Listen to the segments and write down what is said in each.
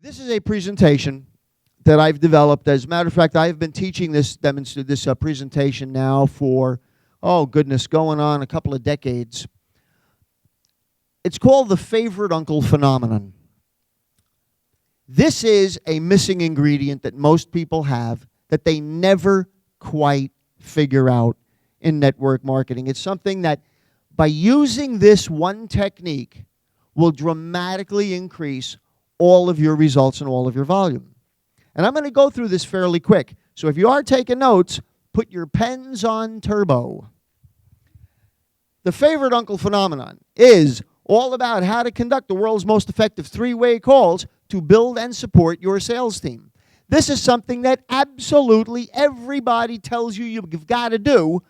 This is a presentation that I've developed. As a matter of fact, I've been teaching this presentation now for, oh goodness, going on a couple of decades. It's called the favorite uncle phenomenon. This is a missing ingredient that most people have that they never quite figure out in network marketing. It's something that by using this one technique will dramatically increase all of your results and all of your volume. And I'm going to go through this fairly quick. So if you are taking notes, put your pens on turbo. The favorite uncle phenomenon is all about how to conduct the world's most effective three-way calls to build and support your sales team. This is something that absolutely everybody tells you you've got to do.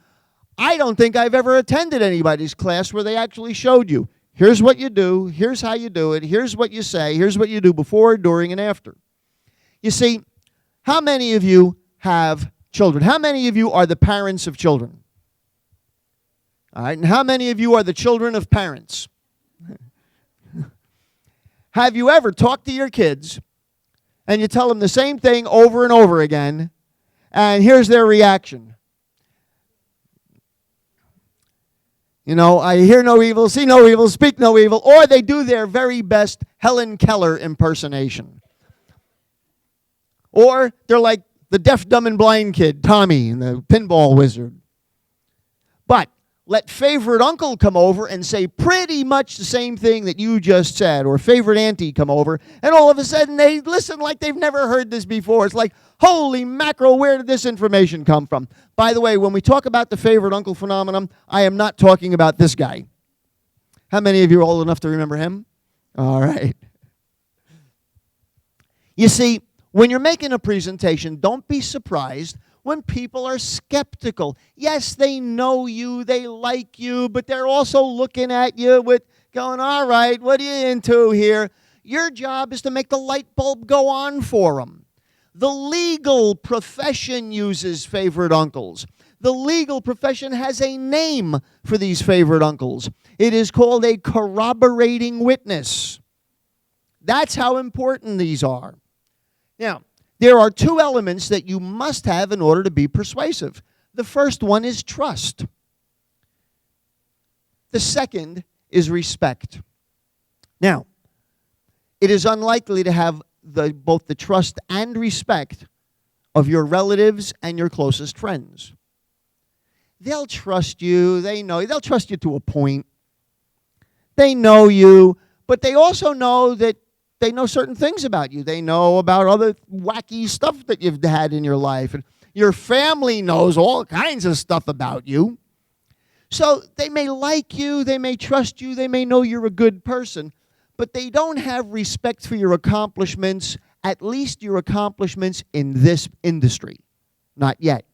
I don't think I've ever attended anybody's class where they actually showed you, here's what you do, here's how you do it, here's what you say, here's what you do before, during, and after. You see, how many of you have children? How many of you are the parents of children? All right, and how many of you are the children of parents? Have you ever talked to your kids and you tell them the same thing over and over again, and here's their reaction? You know, I hear no evil, see no evil, speak no evil, or they do their very best Helen Keller impersonation. Or they're like the deaf, dumb, and blind kid, Tommy, and the pinball wizard. But let favorite uncle come over and say pretty much the same thing that you just said, or favorite auntie come over, and all of a sudden they listen like they've never heard this before. It's like, holy mackerel, where did this information come from? By the way, when we talk about the favorite uncle phenomenon, I am not talking about this guy. How many of you are old enough to remember him? All right. You see, when you're making a presentation, don't be surprised when people are skeptical. Yes, they know you, they like you, but they're also looking at you with going, all right, what are you into here? Your job is to make the light bulb go on for them. The legal profession uses favorite uncles. The legal profession has a name for these favorite uncles. It is called a corroborating witness. That's how important these are. Now, there are two elements that you must have in order to be persuasive. The first one is trust. The second is respect. Now, it is unlikely to have both the trust and respect of your relatives and your closest friends. They'll trust you, they know you, they'll trust you to a point. They know you, but they also know that they know certain things about you. They know about other wacky stuff that you've had in your life. And your family knows all kinds of stuff about you. So they may like you, they may trust you, they may know you're a good person, but they don't have respect for your accomplishments, at least your accomplishments in this industry. Not yet.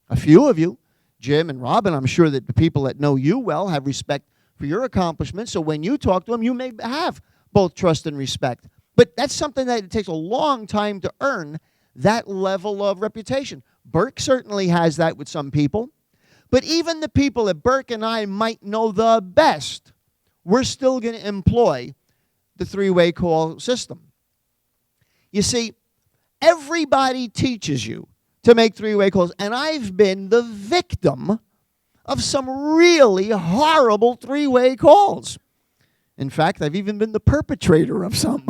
A few of you, Jim and Robin, I'm sure that the people that know you well have respect for your accomplishments, so when you talk to them, you may have both trust and respect. But that's something that it takes a long time to earn, that level of reputation. Burke certainly has that with some people. But even the people that Burke and I might know the best, we're still going to employ the three-way call system. You see, everybody teaches you to make three-way calls, and I've been the victim of some really horrible three-way calls. In fact, I've even been the perpetrator of some.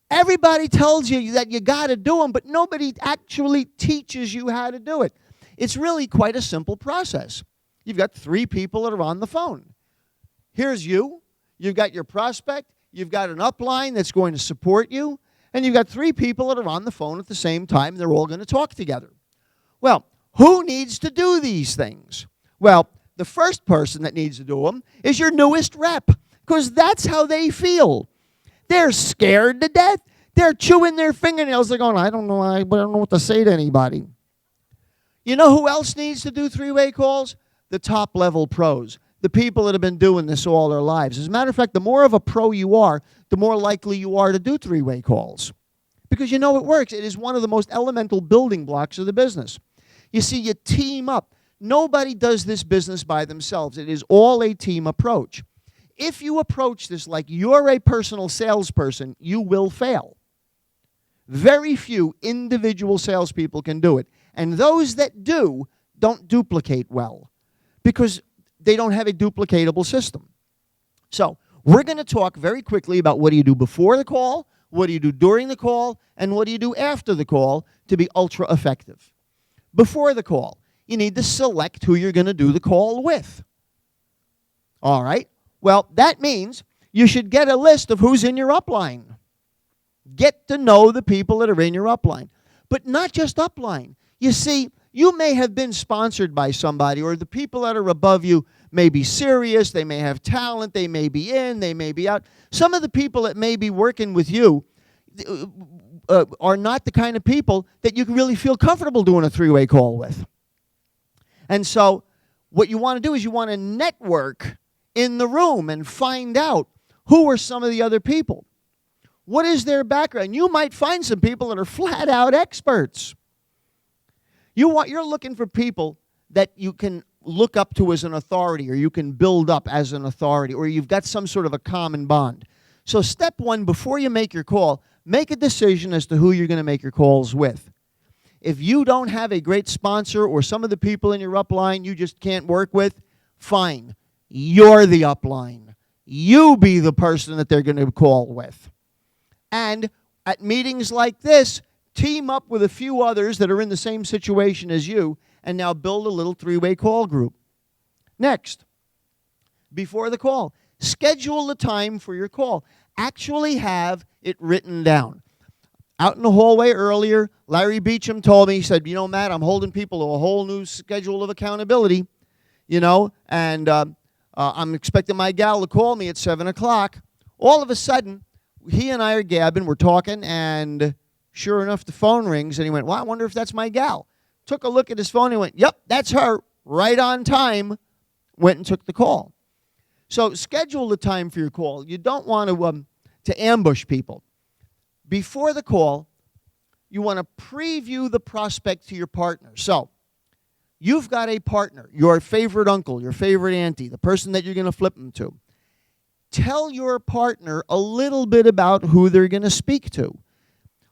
Everybody tells you that you got to do them, but nobody actually teaches you how to do it. It's really quite a simple process. You've got three people that are on the phone. Here's you. You've got your prospect. You've got an upline that's going to support you. And you've got three people that are on the phone at the same time. They're all going to talk together. Well, who needs to do these things? Well, the first person that needs to do them is your newest rep, because that's how they feel. They're scared to death. They're chewing their fingernails. They're going, I don't know what to say to anybody. You know who else needs to do three-way calls? The top-level pros, the people that have been doing this all their lives. As a matter of fact, the more of a pro you are, the more likely you are to do three-way calls, because you know it works. It is one of the most elemental building blocks of the business. You see, you team up. Nobody does this business by themselves. It is all a team approach. if you approach this like you're a personal salesperson, you will fail. Very few individual salespeople can do it. And those that do don't duplicate well because they don't have a duplicatable system. So we're going to talk very quickly about what do you do before the call, what do you do during the call, and what do you do after the call to be ultra effective. Before the call, you need to select who you're going to do the call with. All right? Well, that means you should get a list of who's in your upline. Get to know the people that are in your upline. But not just upline. You see, you may have been sponsored by somebody, or the people that are above you may be serious, they may have talent, they may be in, they may be out. Some of the people that may be working with you are not the kind of people that you can really feel comfortable doing a three-way call with. And so what you want to do is you want to network in the room and find out who are some of the other people. What is their background? You might find some people that are flat-out experts. You're looking for people that you can look up to as an authority, or you can build up as an authority, or you've got some sort of a common bond. So step one, before you make your call, make a decision as to who you're going to make your calls with. If you don't have a great sponsor or some of the people in your upline you just can't work with, fine. You're the upline. You be the person that they're going to call with. And at meetings like this, team up with a few others that are in the same situation as you, and now build a little three-way call group. Next, before the call, schedule the time for your call. Actually have it written down. Out in the hallway earlier, Larry Beecham told me, he said, Matt, I'm holding people to a whole new schedule of accountability, and I'm expecting my gal to call me at 7 o'clock. All of a sudden, he and I are gabbing, we're talking, and sure enough, the phone rings, and he went, well, I wonder if that's my gal. Took a look at his phone and went, yep, that's her, right on time, went and took the call. So schedule the time for your call. You don't want to ambush people. Before the call, you want to preview the prospect to your partner. So you've got a partner, your favorite uncle, your favorite auntie, the person that you're going to flip them to. Tell your partner a little bit about who they're going to speak to.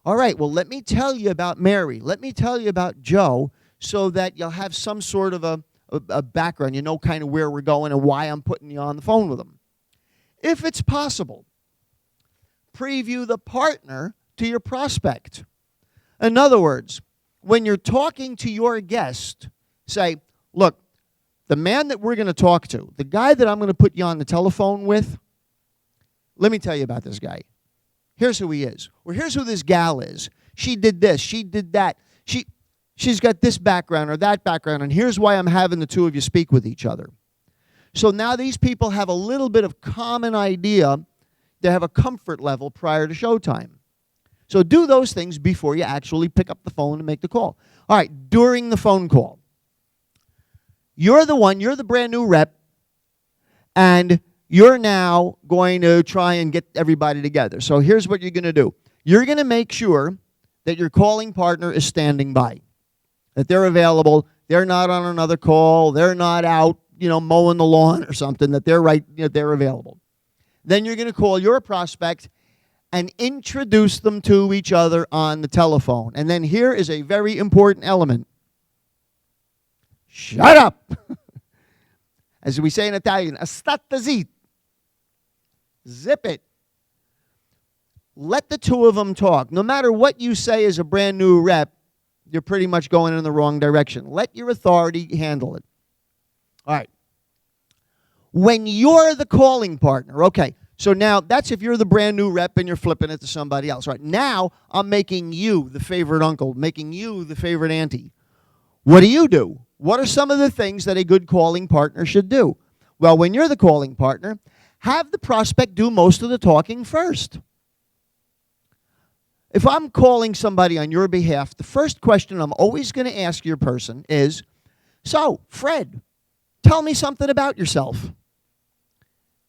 All right, well, let me tell you about Mary. Let me tell you about Joe so that you'll have some sort of a background. You know kind of where we're going and why I'm putting you on the phone with them. If it's possible, preview the partner to your prospect. In other words, when you're talking to your guest, say, look, the man that we're going to talk to, the guy that I'm going to put you on the telephone with, let me tell you about this guy. Here's who he is. Or here's who this gal is. She did this. She did that. She's got this background or that background, and here's why I'm having the two of you speak with each other. So now these people have a little bit of common idea. They have a comfort level prior to showtime. So do those things before you actually pick up the phone and make the call. All right, during the phone call, you're the brand new rep, and you're now going to try and get everybody together. So here's what you're going to do. You're going to make sure that your calling partner is standing by, that they're available, they're not on another call, they're not out, mowing the lawn or something, that they're available. Then you're going to call your prospect and introduce them to each other on the telephone. And then here is a very important element. Shut up! As we say in Italian, state zitto. Zip it. Let the two of them talk. No matter what you say as a brand new rep, you're pretty much going in the wrong direction. Let your authority handle it. All right. When you're the calling partner, okay, so now that's if you're the brand new rep and you're flipping it to somebody else. All right, now I'm making you the favorite uncle, making you the favorite auntie. What do? What are some of the things that a good calling partner should do? Well, when you're the calling partner, have the prospect do most of the talking first. If I'm calling somebody on your behalf, the first question I'm always going to ask your person is, so, Fred, tell me something about yourself.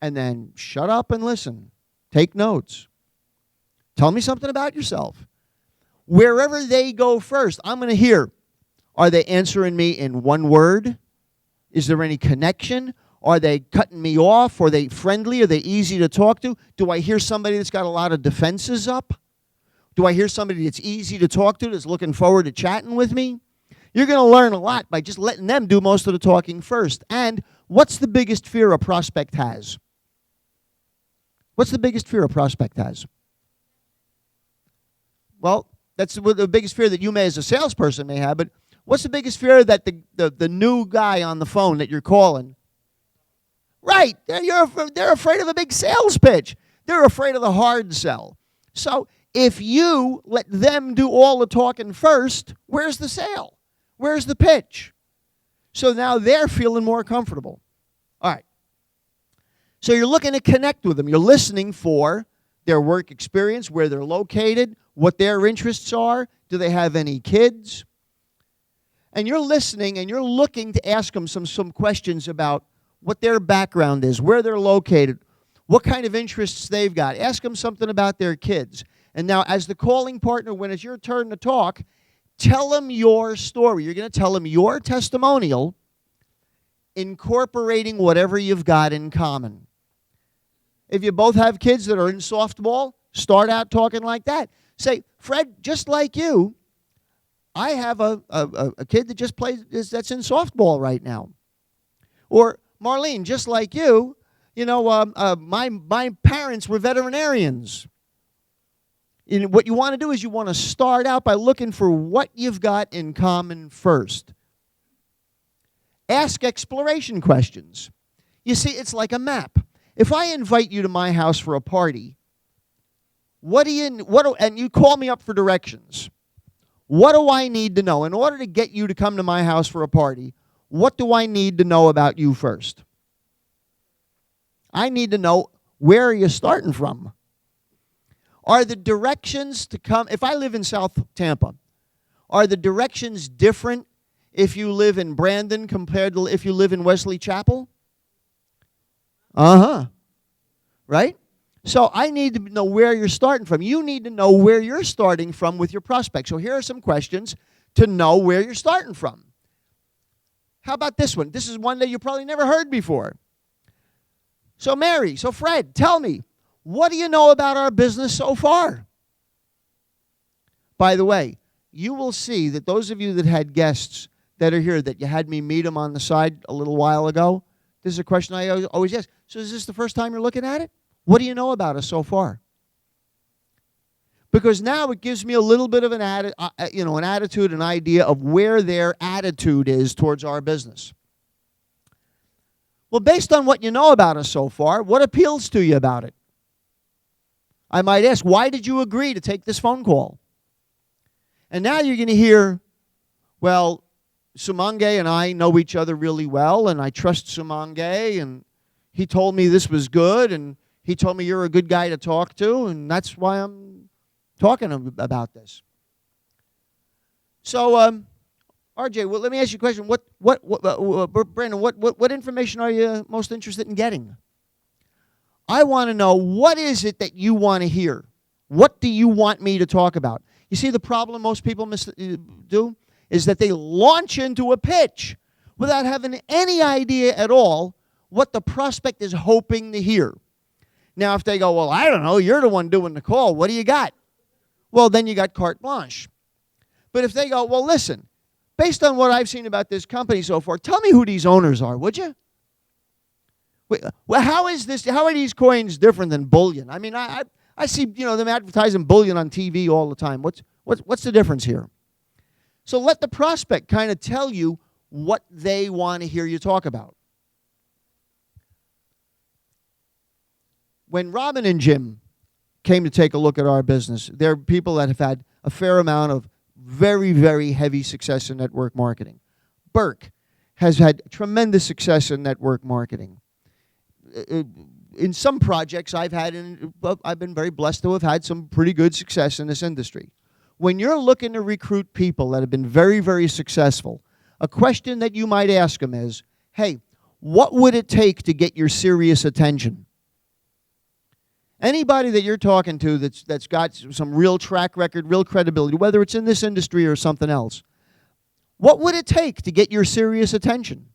And then shut up and listen. Take notes. Tell me something about yourself. Wherever they go first, I'm going to hear, are they answering me in one word? Is there any connection? Are they cutting me off? Are they friendly? Are they easy to talk to? Do I hear somebody that's got a lot of defenses up? Do I hear somebody that's easy to talk to, that's looking forward to chatting with me? You're going to learn a lot by just letting them do most of the talking first. And what's the biggest fear a prospect has? What's the biggest fear a prospect has? Well, that's the biggest fear that you may as a salesperson may have, but what's the biggest fear that the new guy on the phone that you're calling? Right, they're afraid of a big sales pitch. They're afraid of the hard sell. So if you let them do all the talking first, where's the sale? Where's the pitch? So now they're feeling more comfortable. All right. So you're looking to connect with them. You're listening for their work experience, where they're located, what their interests are. Do they have any kids? And you're listening and you're looking to ask them some questions about what their background is, where they're located, what kind of interests they've got. Ask them something about their kids. And now, as the calling partner, when it's your turn to talk, tell them your story. You're going to tell them your testimonial, incorporating whatever you've got in common. If you both have kids that are in softball, start out talking like that. Say, Fred, just like you, I have a kid that just plays that's in softball right now. Or Marlene, just like you, my parents were veterinarians. And what you want to do is you want to start out by looking for what you've got in common first. Ask exploration questions. You see, it's like a map. If I invite you to my house for a party, and you call me up for directions, what do I need to know? In order to get you to come to my house for a party, what do I need to know about you first? I need to know, where are you starting from? Are the directions to come, if I live in South Tampa, are the directions different if you live in Brandon compared to if you live in Wesley Chapel? Right? So I need to know where you're starting from. You need to know where you're starting from with your prospect. So here are some questions to know where you're starting from. How about this one? This is one that you probably never heard before. So Fred, tell me, what do you know about our business so far? By the way, you will see that those of you that had guests that are here, that you had me meet them on the side a little while ago, this is a question I always ask. So is this the first time you're looking at it? What do you know about us so far? Because now it gives me a little bit of an attitude, an idea of where their attitude is towards our business. Well, based on what you know about us so far, what appeals to you about it? I might ask, why did you agree to take this phone call? And now you're going to hear, well, Sumange and I know each other really well, and I trust Sumange, and he told me this was good, and he told me you're a good guy to talk to, and that's why I'm talking about this. So, RJ, well, let me ask you a question. Brandon, what information are you most interested in getting? I want to know, what is it that you want to hear? What do you want me to talk about? You see, the problem most people do is that they launch into a pitch without having any idea at all what the prospect is hoping to hear. Now, if they go, well, I don't know, you're the one doing the call, what do you got? Well, then you got carte blanche. But if they go, well, listen, based on what I've seen about this company so far, tell me who these owners are, would you? Well, how are these coins different than bullion? I mean, I see, them advertising bullion on TV all the time. What's the difference here? So let the prospect kind of tell you what they want to hear you talk about. When Robin and Jim came to take a look at our business, they're people that have had a fair amount of very, very heavy success in network marketing. Burke has had tremendous success in network marketing. In some projects I've been very blessed to have had some pretty good success in this industry. When you're looking to recruit people that have been very, very successful, a question that you might ask them is, hey, what would it take to get your serious attention? Anybody that you're talking to that's got some real track record, real credibility, whether it's in this industry or something else, what would it take to get your serious attention?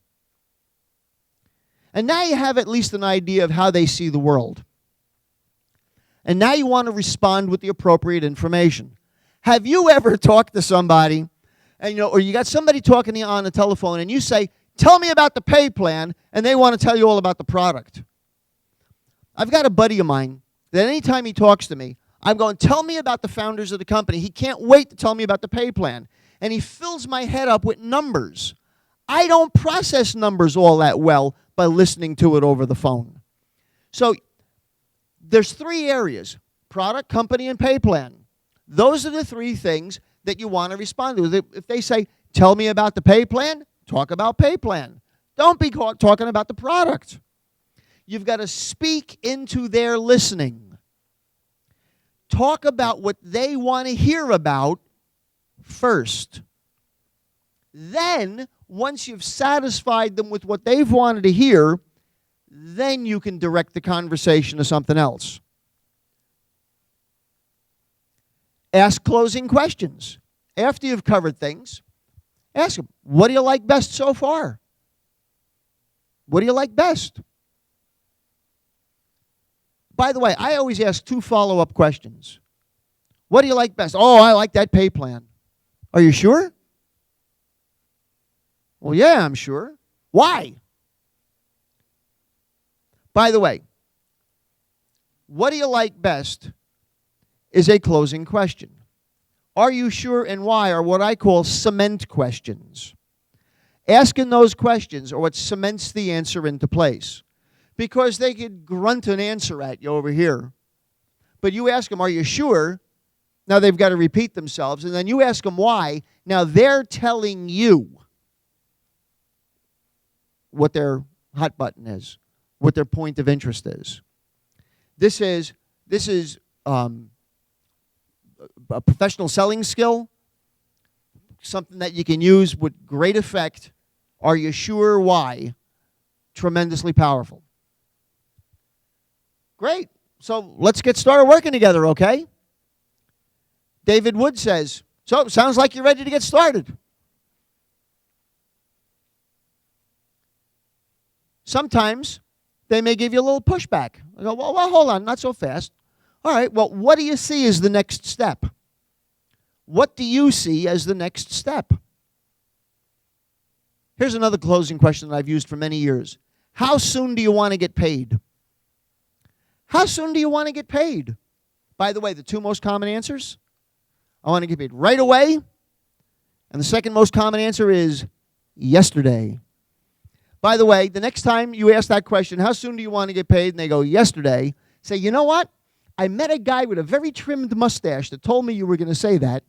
And now you have at least an idea of how they see the world. And now you want to respond with the appropriate information. Have you ever talked to somebody, and or you got somebody talking to you on the telephone, and you say, "Tell me about the pay plan," and they want to tell you all about the product? I've got a buddy of mine that anytime he talks to me, I'm going, "Tell me about the founders of the company." He can't wait to tell me about the pay plan. And he fills my head up with numbers. I don't process numbers all that well by listening to it over the phone. So there's 3 areas: product, company, and pay plan. Those are the 3 things that you want to respond to. If they say, "Tell me about the pay plan," talk about pay plan. Don't be caught talking about the product. You've got to speak into their listening. Talk about what they want to hear about first. Then, once you've satisfied them with what they've wanted to hear, then you can direct the conversation to something else. Ask closing questions. After you've covered things, ask them, "What do you like best so far? What do you like best?" By the way, I always ask 2 follow-up questions. What do you like best? "Oh, I like that pay plan." "Are you sure?" "Well, yeah, I'm sure." "Why?" By the way, what do you like best is a closing question. "Are you sure and why" are what I call cement questions. Asking those questions are what cements the answer into place. Because they could grunt an answer at you over here. But you ask them, "Are you sure?" Now they've got to repeat themselves. And then you ask them why. Now they're telling you what their hot button is, what their point of interest is. This is a professional selling skill, something that you can use with great effect. "Are you sure why?" Tremendously powerful. Great. So let's get started working together, okay? David Wood says, "So, sounds like you're ready to get started." Sometimes they may give you a little pushback. I go, well, hold on, not so fast. All right, well, what do you see as the next step? What do you see as the next step? Here's another closing question that I've used for many years. How soon do you want to get paid? How soon do you want to get paid? By the way, the 2 most common answers: I want to get paid right away. And the second most common answer is yesterday. By the way, the next time you ask that question, "How soon do you want to get paid?" and they go, "Yesterday," say, "You know what? I met a guy with a very trimmed mustache that told me you were going to say that."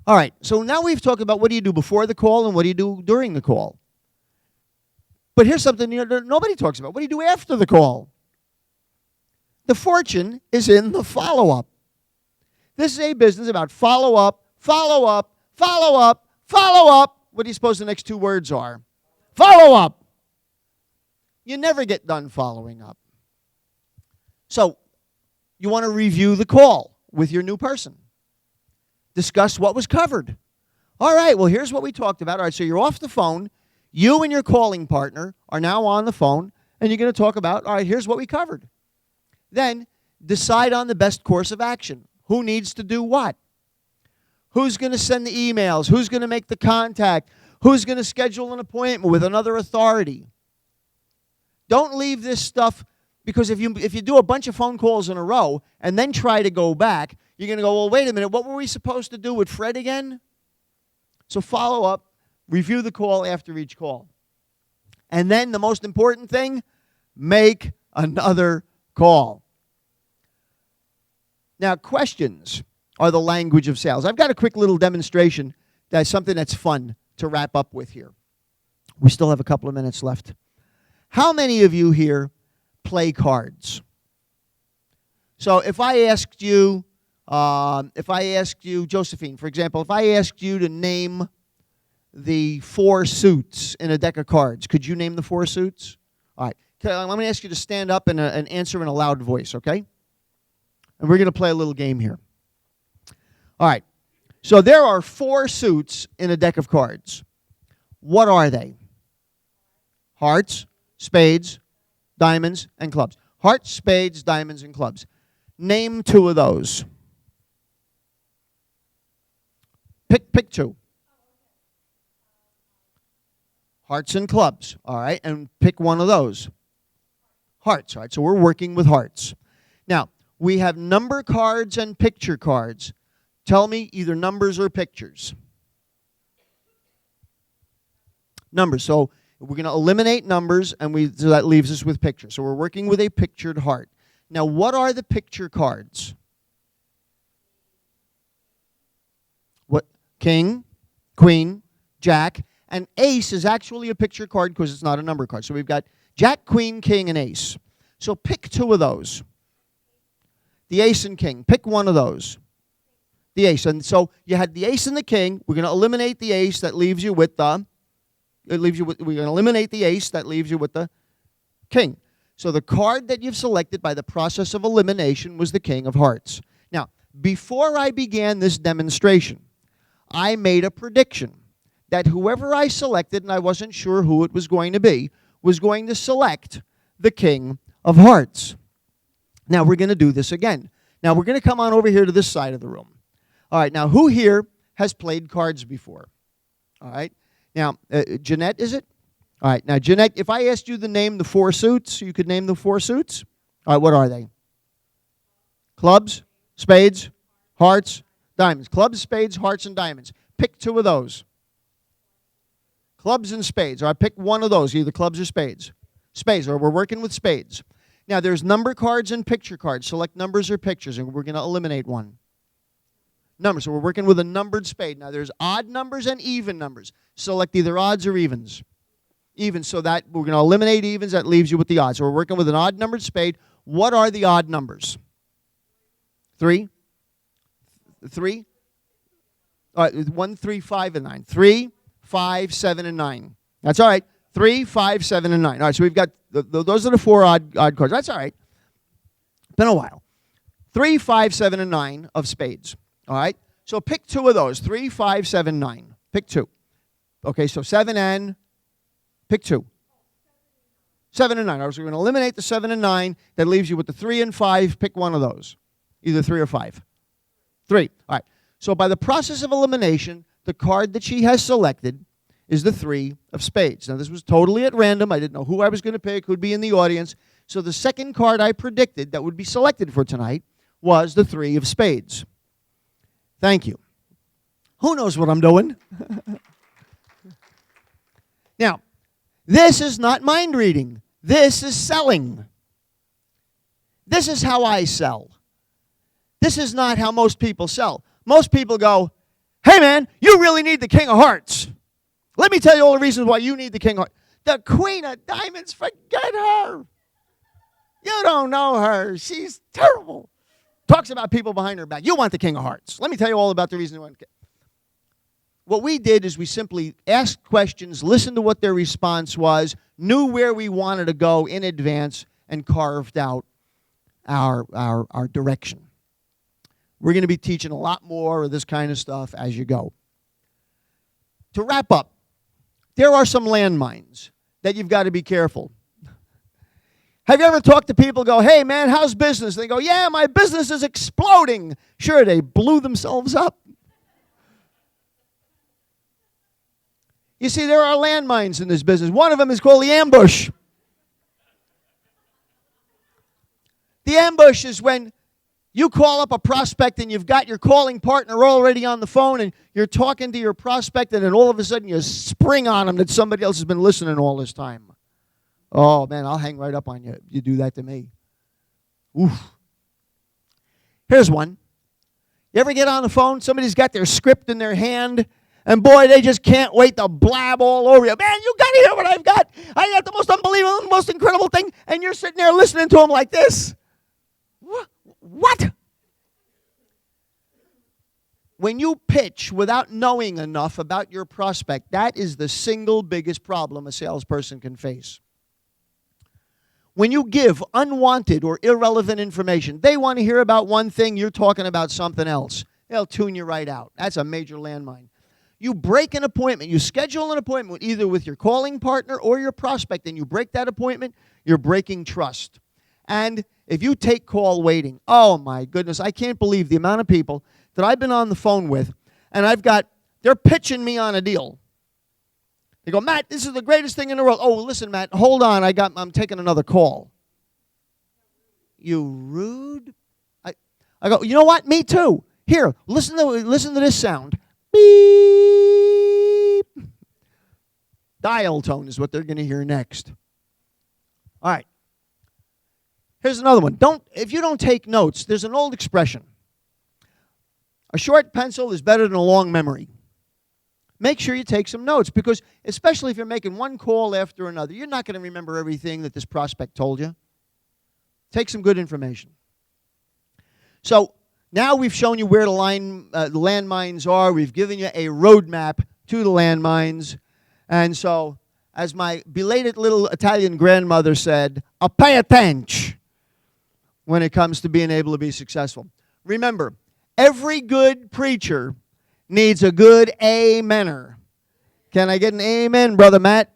All right, so now we've talked about what do you do before the call and what do you do during the call. But here's something nobody talks about. What do you do after the call? The fortune is in the follow-up. This is a business about follow-up, follow-up, follow-up, follow-up. What do you suppose the next 2 words are? Follow-up. You never get done following up. So you want to review the call with your new person. Discuss what was covered. All right, well, here's what we talked about. All right, so you're off the phone. You and your calling partner are now on the phone, and you're going to talk about, all right, here's what we covered. Then decide on the best course of action. Who needs to do what? Who's going to send the emails? Who's going to make the contact? Who's going to schedule an appointment with another authority? Don't leave this stuff, because if you do a bunch of phone calls in a row and then try to go back, you're going to go, well, wait a minute, what were we supposed to do with Fred again? So follow up, review the call after each call. And then the most important thing, make another call. Now, questions are the language of sales. I've got a quick little demonstration that's something that's fun to wrap up with here. We still have a couple of minutes left. How many of you here play cards? So if I asked you, Josephine, for example, if I asked you to name the 4 suits in a deck of cards, could you name the 4 suits? All right. I'm going to ask you to stand up and answer in a loud voice, okay? And we're going to play a little game here. All right. So there are 4 suits in a deck of cards. What are they? Hearts, spades, diamonds, and clubs. Hearts, spades, diamonds, and clubs. Name two of those. Pick two. Hearts and clubs, all right? And pick one of those. Hearts, all right? So we're working with hearts. Now, we have number cards and picture cards. Tell me either numbers or pictures. Numbers. So we're going to eliminate numbers, and so that leaves us with pictures. So we're working with a pictured heart. Now, what are the picture cards? What? King, queen, jack, and ace is actually a picture card because it's not a number card. So we've got jack, queen, king, and ace. So pick two of those. The ace and king. Pick one of those. The ace. And so you had the ace and the king. We're going to eliminate the ace. That leaves you with the... we're going to eliminate the ace. That leaves you with the king. So the card that you've selected by the process of elimination was the king of hearts. Now, before I began this demonstration, I made a prediction that whoever I selected, and I wasn't sure who it was going to be, was going to select the king of hearts. Now, we're going to do this again. Now, we're going to come on over here to this side of the room. All right, now, who here has played cards before? All right. Now, Jeanette, is it? All right. Now, Jeanette, if I asked you to name the four suits, you could name the four suits? All right, what are they? Clubs, spades, hearts, diamonds. Clubs, spades, hearts, and diamonds. Pick two of those. Clubs and spades. All right, pick one of those, either clubs or spades. Spades, or we're working with spades. Now, there's number cards and picture cards. Select numbers or pictures, and we're going to eliminate one. Numbers, so we're working with a numbered spade. Now, there's odd numbers and even numbers. Select either odds or evens. Evens, so that we're going to eliminate evens. That leaves you with the odds. So we're working with an odd numbered spade. What are the odd numbers? 3? 3? All right, 1, 3, 5, and 9. 3, 5, 7, and 9. That's all right. 3, 5, 7, and 9. All right, so we've got, those are the four odd cards. That's all right. Been a while. 3, 5, 7, and 9 of spades. All right? So pick two of those. 3, 5, 7, 9. Pick two. Okay, so 7 and, pick two. 7 and 9. All right, so we're going to eliminate the 7 and 9. That leaves you with the 3 and 5. Pick one of those. Either 3 or 5. 3. All right. So by the process of elimination, the card that she has selected is the 3 of spades. Now, this was totally at random. I didn't know who I was going to pick, who'd be in the audience. So the second card I predicted that would be selected for tonight was the 3 of spades. Thank you. Who knows what I'm doing? Now, this is not mind reading. This is selling. This is how I sell. This is not how most people sell. Most people go, hey man, you really need the king of hearts. Let me tell you all the reasons why you need the king of hearts. The queen of diamonds, forget her. You don't know her. She's terrible. Talks about people behind her back. You want the king of hearts. Let me tell you all about the reason you want the king. What we did is we simply asked questions, listened to what their response was, knew where we wanted to go in advance, and carved out our direction. We're going to be teaching a lot more of this kind of stuff as you go. To wrap up, there are some landmines that you've got to be careful. Have you ever talked to people who go, hey man, how's business? They go, yeah, my business is exploding. Sure, they blew themselves up. You see, there are landmines in this business. One of them is called the ambush. The ambush is when you call up a prospect and you've got your calling partner already on the phone and you're talking to your prospect and then all of a sudden you spring on them that somebody else has been listening all this time. Oh, man, I'll hang right up on you if you do that to me. Oof. Here's one. You ever get on the phone, somebody's got their script in their hand, and boy, they just can't wait to blab all over you. Man, you got to hear what I've got. I got the most unbelievable, most incredible thing, and you're sitting there listening to them like this. What? When you pitch without knowing enough about your prospect, that is the single biggest problem a salesperson can face. When you give unwanted or irrelevant information, they want to hear about one thing, you're talking about something else. They'll tune you right out. That's a major landmine. You break an appointment. You schedule an appointment either with your calling partner or your prospect, and you break that appointment, you're breaking trust. And if you take call waiting, oh my goodness, I can't believe the amount of people that I've been on the phone with, and they're pitching me on a deal. They go, Matt, this is the greatest thing in the world. Oh, listen, Matt, hold on, I'm taking another call. You rude. I go, you know what? Me too. Here, listen to this sound. Beep. Dial tone is what they're going to hear next. All right. Here's another one. If you don't take notes, there's an old expression. A short pencil is better than a long memory. Make sure you take some notes, because especially if you're making one call after another, you're not going to remember everything that this prospect told you. Take some good information. So now we've shown you where the landmines are. We've given you a roadmap to the landmines. And so, as my belated little Italian grandmother said, pay attention when it comes to being able to be successful. Remember, every good preacher needs a good amener. Can I get an amen, Brother Matt?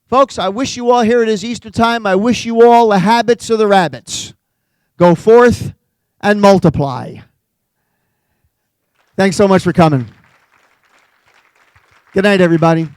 Folks, I wish you all, here it is Easter time, I wish you all the habits of the rabbits. Go forth and multiply. Thanks so much for coming. Good night, everybody.